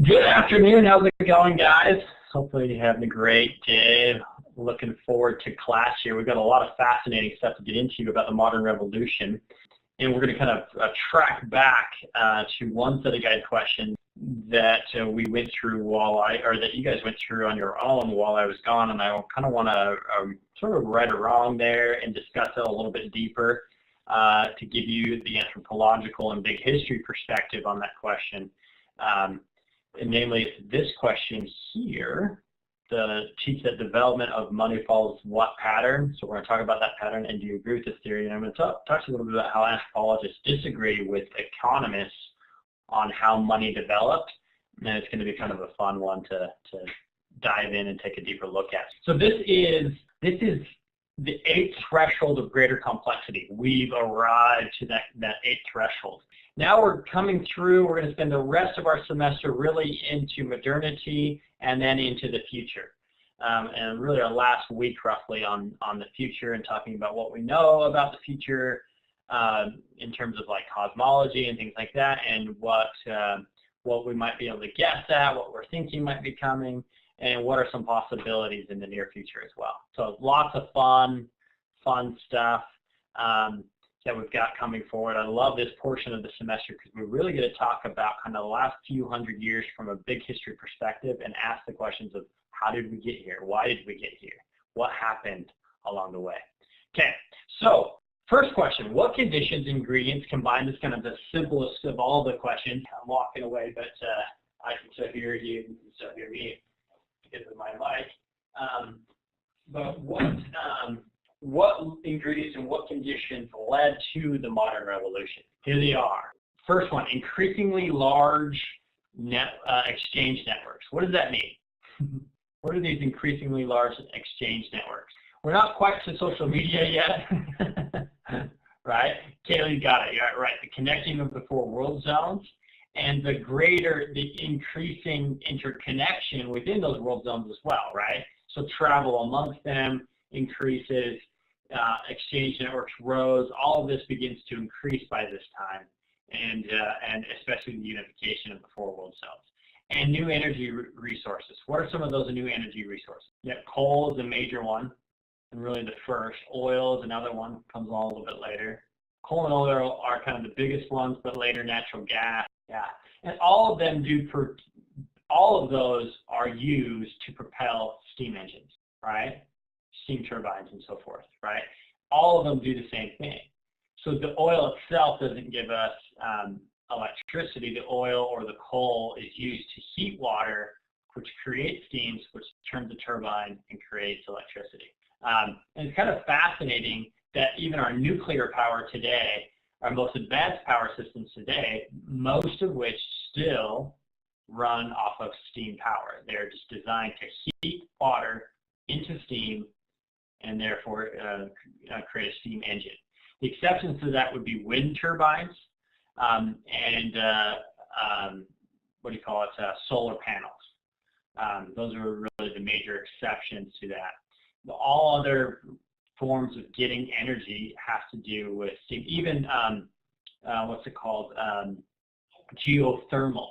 Good afternoon. How's it going, guys? Hopefully you're having a great day. Looking forward to class here. We've got a lot of fascinating stuff to get into about the modern revolution. And we're going to kind of track back to one set of guide questions that we went through that you guys went through on your own while I was gone. And I kind of want to sort of right or wrong there and discuss it a little bit deeper to give you the anthropological and big history perspective on that question. And namely, this question here, teach that development of money follows what pattern? So we're going to talk about that pattern, and do you agree with this theory? And I'm going to talk to you a little bit about how anthropologists disagree with economists on how money developed, and it's going to be kind of a fun one to dive in and take a deeper look at. So this is the 8th threshold of greater complexity. We've arrived to that 8th threshold. Now we're coming through, we're going to spend the rest of our semester really into modernity and then into the future. And really our last week roughly on the future and talking about what we know about the future in terms of like cosmology and things like that, and what we might be able to guess at, what we're thinking might be coming, and what are some possibilities in the near future as well. So lots of fun stuff that we've got coming forward. I love this portion of the semester because we're really going to talk about kind of the last few hundred years from a big history perspective and ask the questions of how did we get here? Why did we get here? What happened along the way? Okay, so first question, what conditions, ingredients combined? This is kind of the simplest of all the questions. I'm walking away, but I can still hear you, you can still hear me because of my mic. But what ingredients and what conditions led to the modern revolution? Here they are. First one, increasingly large exchange networks. What does that mean? What are these increasingly large exchange networks? We're not quite to social media yet, right? Kaylee, you got it. You're right. The connecting of the 4 world zones and the increasing interconnection within those world zones as well, right? So travel amongst them increases, exchange networks rose, all of this begins to increase by this time, and especially the unification of the 4 world zones. And new energy resources. What are some of those new energy resources? Yeah, coal is a major one, and really the first. Oil is another one, comes along a little bit later. Coal and oil are kind of the biggest ones, but later natural gas. Yeah, and all of those are used to propel steam engines, right? Steam turbines and so forth, right? All of them do the same thing. So the oil itself doesn't give us electricity. The oil or the coal is used to heat water, which creates steams, which turns the turbine and creates electricity. And it's kind of fascinating that even our nuclear power today, our most advanced power systems today, most of which still run off of steam power. They're just designed to heat water into steam and therefore create a steam engine. The exceptions to that would be wind turbines and solar panels. Those are really the major exceptions to that. All other forms of getting energy have to do with steam. Even geothermal,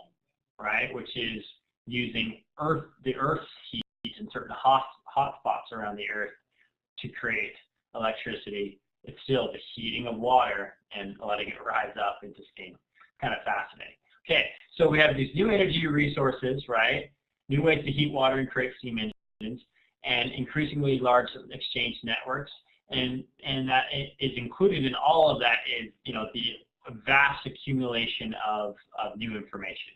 right? Which is using the Earth's heat in certain hot spots around the Earth to create electricity. It's still the heating of water and letting it rise up into steam. Kind of fascinating. Okay, so we have these new energy resources, right? New ways to heat water and create steam engines, and increasingly large exchange networks. And that is included in all of that is, the vast accumulation of new information.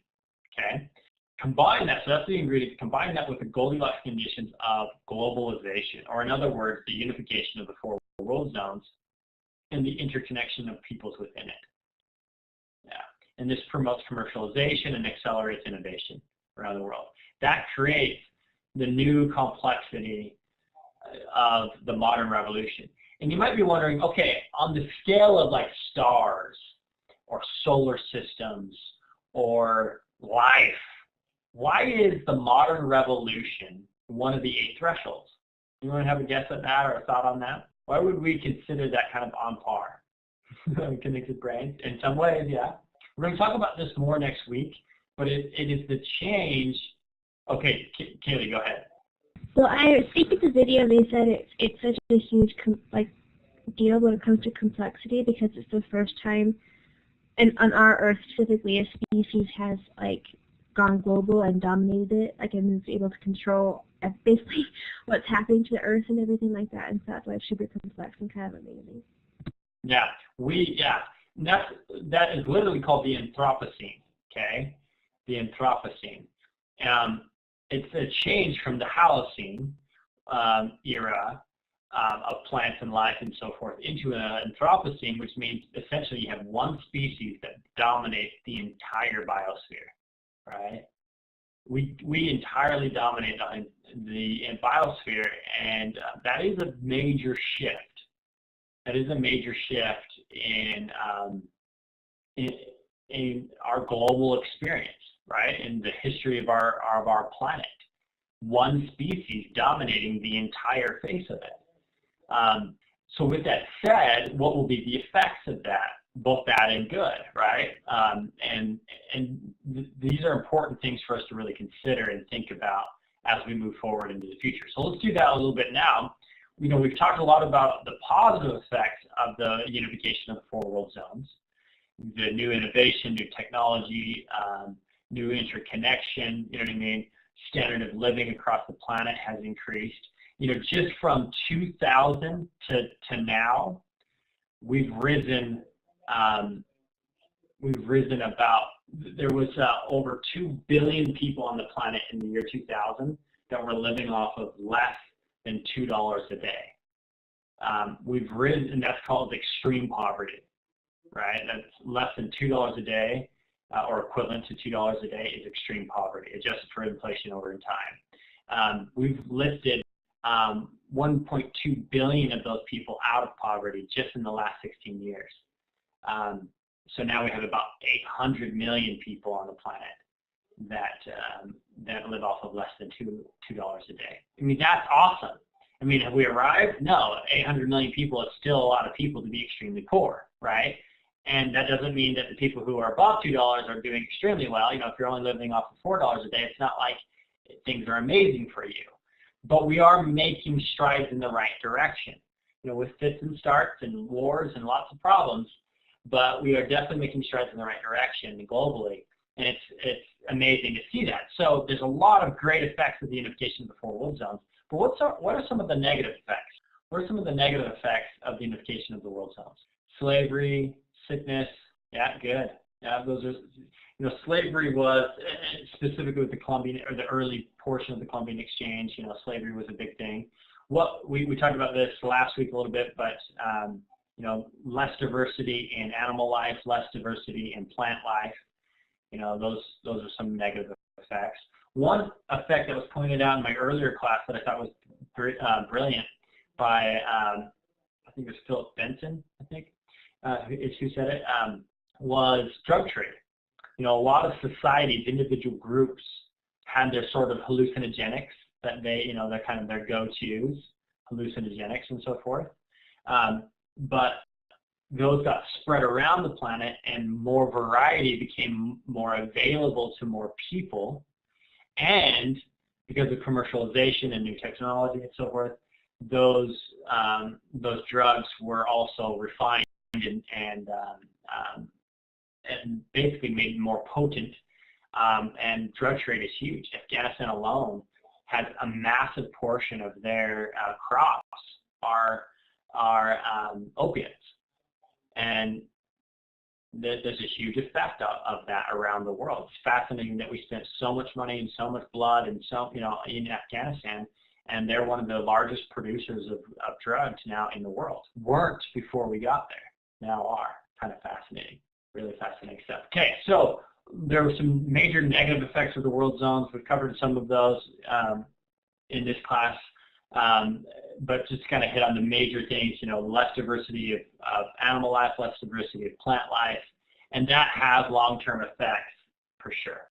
Okay, combine that, so that's the ingredient, combine that with the Goldilocks conditions of globalization, or in other words, the unification of the 4 world zones and the interconnection of peoples within it. Yeah, and this promotes commercialization and accelerates innovation around the world. That creates the new complexity of the modern revolution. And you might be wondering, okay, on the scale of like stars or solar systems or life, why is the modern revolution one of the 8 thresholds? You want to have a guess at that or a thought on that? Why would we consider that kind of on par? Connected brains? In some ways, yeah. We're going to talk about this more next week but it is the change. Okay, Kaylee, go ahead. Well, I was thinking the video, and they said it's such a huge deal when it comes to complexity, because it's the first time, and on our Earth specifically, a species has gone global and dominated it, and is able to control basically what's happening to the Earth and everything like that. And so that's why it's super complex and kind of amazing. Yeah, that is literally called the Anthropocene. Okay, the Anthropocene. It's a change from the Holocene era of plants and life and so forth into an Anthropocene, which means essentially you have one species that dominates the entire biosphere, right? We entirely dominate the biosphere, and that is a major shift. That is a major shift in our global experience, right? In the history of our planet. One species dominating the entire face of it. So with that said, what will be the effects of that, both bad and good, right? These are important things for us to really consider and think about as we move forward into the future. So let's do that a little bit now. We've talked a lot about the positive effects of the unification of the 4 world zones, the new innovation, new technology, new interconnection, you know what I mean? Standard of living across the planet has increased. Just from 2000 to now, we've risen about, there was over 2 billion people on the planet in the year 2000 that were living off of less than $2 a day. We've risen, and that's called extreme poverty, right? That's less than $2 a day, or equivalent to $2 a day, is extreme poverty, adjusted for inflation over time. We've lifted 1.2 billion of those people out of poverty just in the last 16 years. So now we have about 800 million people on the planet that live off of less than $2 a day. I mean, that's awesome. I mean, have we arrived? No, 800 million people is still a lot of people to be extremely poor, right? And that doesn't mean that the people who are above $2 are doing extremely well. If you're only living off of $4 a day, it's not like things are amazing for you. But we are making strides in the right direction. With fits and starts and wars and lots of problems, but we are definitely making strides in the right direction globally, and it's amazing to see that. So there's a lot of great effects of the unification of the 4 world zones. But what are some of the negative effects? What are some of the negative effects of the unification of the world zones? Slavery, sickness. Yeah, good. Yeah, those are. Slavery was specifically with the Columbian, or the early portion of the Columbian Exchange. Slavery was a big thing. We talked about this last week a little bit, but less diversity in animal life, less diversity in plant life. Those are some negative effects. One effect that was pointed out in my earlier class that I thought was brilliant by, I think it was Philip Benson, I think, is who said it, was drug trade. A lot of societies, individual groups, had their sort of hallucinogenics that they're kind of their go-tos, hallucinogenics and so forth. But those got spread around the planet, and more variety became more available to more people. And because of commercialization and new technology and so forth, those drugs were also refined and basically made more potent. And drug trade is huge. Afghanistan alone has a massive portion of their crops are opiates, and there's a huge effect of that around the world. It's fascinating that we spent so much money and so much blood and in Afghanistan, and they're one of the largest producers of drugs now in the world. Weren't before we got there, now are. Kind of fascinating, really fascinating stuff. Okay, so there were some major negative effects of the world zones. We've covered some of those in this class, but just kind of hit on the major things, less diversity of animal life, less diversity of plant life, and that has long-term effects for sure.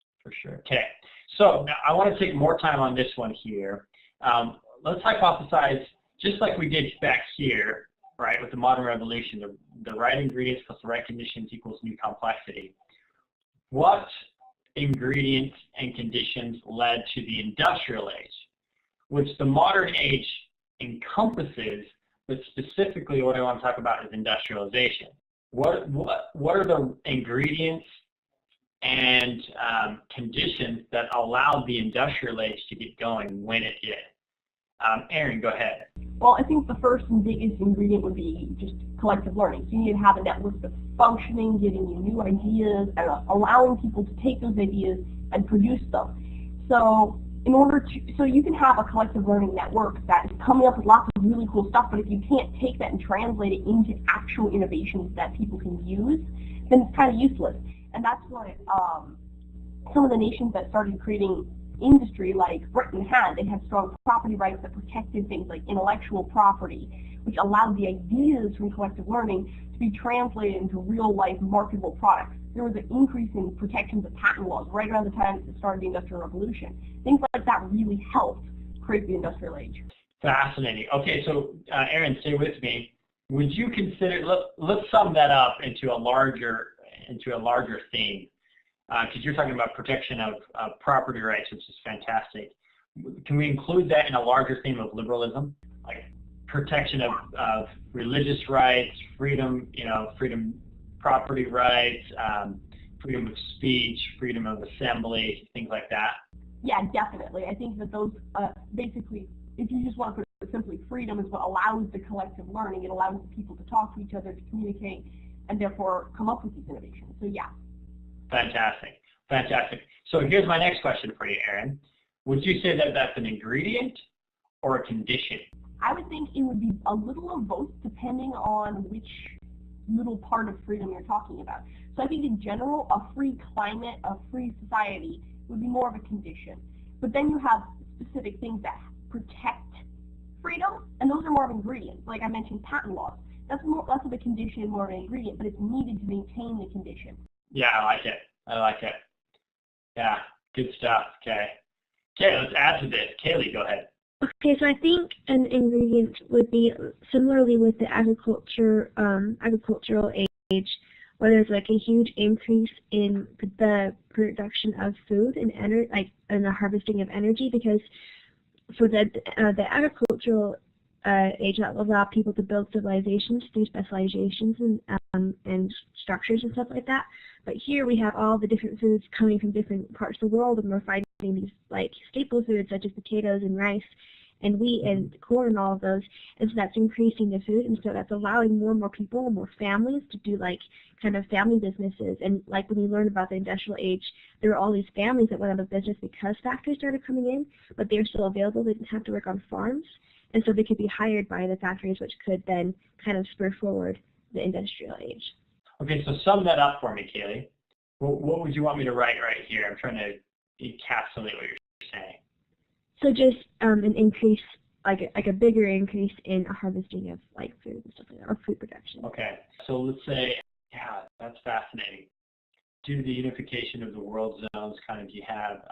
Okay, so now I want to take more time on this one here. Let's hypothesize, just like we did back here, right, with the modern revolution, the right ingredients plus the right conditions equals new complexity. What ingredients and conditions led to the industrial age, which the modern age encompasses, but specifically what I want to talk about is industrialization. What are the ingredients and conditions that allowed the industrial age to get going when it did? Aaron, go ahead. Well, I think the first and biggest ingredient would be just collective learning. So you need to have a network that's functioning, giving you new ideas, and allowing people to take those ideas and produce them. So so you can have a collective learning network that is coming up with lots of really cool stuff, but if you can't take that and translate it into actual innovations that people can use, then it's kind of useless. And that's what some of the nations that started creating industry, like Britain had. They had strong property rights that protected things like intellectual property, which allowed the ideas from collective learning to be translated into real-life marketable products. There was an increase in protections of patent laws right around the time that started the Industrial Revolution. Things like that really helped create the Industrial Age. Fascinating. Okay, so Aaron, stay with me. Would you consider, let's sum that up into a larger theme, because you're talking about protection of property rights, which is fantastic. Can we include that in a larger theme of liberalism, like protection of religious rights, freedom, freedom, property rights, freedom of speech, freedom of assembly, things like that? Yeah, definitely. I think that those basically, if you just want to put it simply, freedom is what allows the collective learning. It allows the people to talk to each other, to communicate, and therefore come up with these innovations. So yeah. Fantastic. Fantastic. So here's my next question for you, Aaron. Would you say that that's an ingredient or a condition? I would think it would be a little of both, depending on which little part of freedom you're talking about. So I think in general, a free climate, a free society would be more of a condition. But then you have specific things that protect freedom, and those are more of ingredients. Like I mentioned, patent laws. That's less of a condition, more of an ingredient, but it's needed to maintain the condition. Yeah, I like it. I like it. Yeah, good stuff. Okay. Okay, let's add to this. Kaylee, go ahead. Okay, so I think an ingredient would be similarly with the agricultural age, where there's like a huge increase in the production of food and and the harvesting of energy, because for the agricultural age, that will allow people to build civilizations through specializations and structures and stuff like that. But here we have all the different foods coming from different parts of the world, and we're finding these like staple foods such as potatoes and rice and wheat and corn and all of those, and so that's increasing the food, and so that's allowing more and more people and more families to do like kind of family businesses. And like when we learn about the industrial age, there were all these families that went out of business because factories started coming in, but they were still available. They didn't have to work on farms, and so they could be hired by the factories, which could then kind of spur forward the industrial age. Okay, so sum that up for me, Kaylee. What would you want me to write right here? I'm trying to encapsulate what you're saying. So just an increase, like a bigger increase in harvesting of like food and stuff like that, or food production. Okay, so let's say, yeah, that's fascinating. Due to the unification of the world zones, kind of you have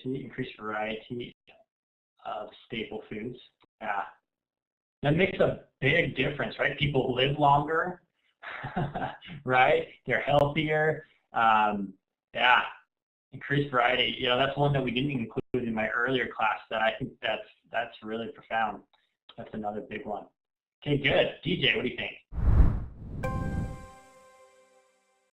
increased variety of staple foods. Yeah, that makes a big difference, right? People live longer, right? They're healthier. Yeah, increased variety. That's one that we didn't include in my earlier class. That I think that's really profound. That's another big one. Okay, good. DJ, what do you think?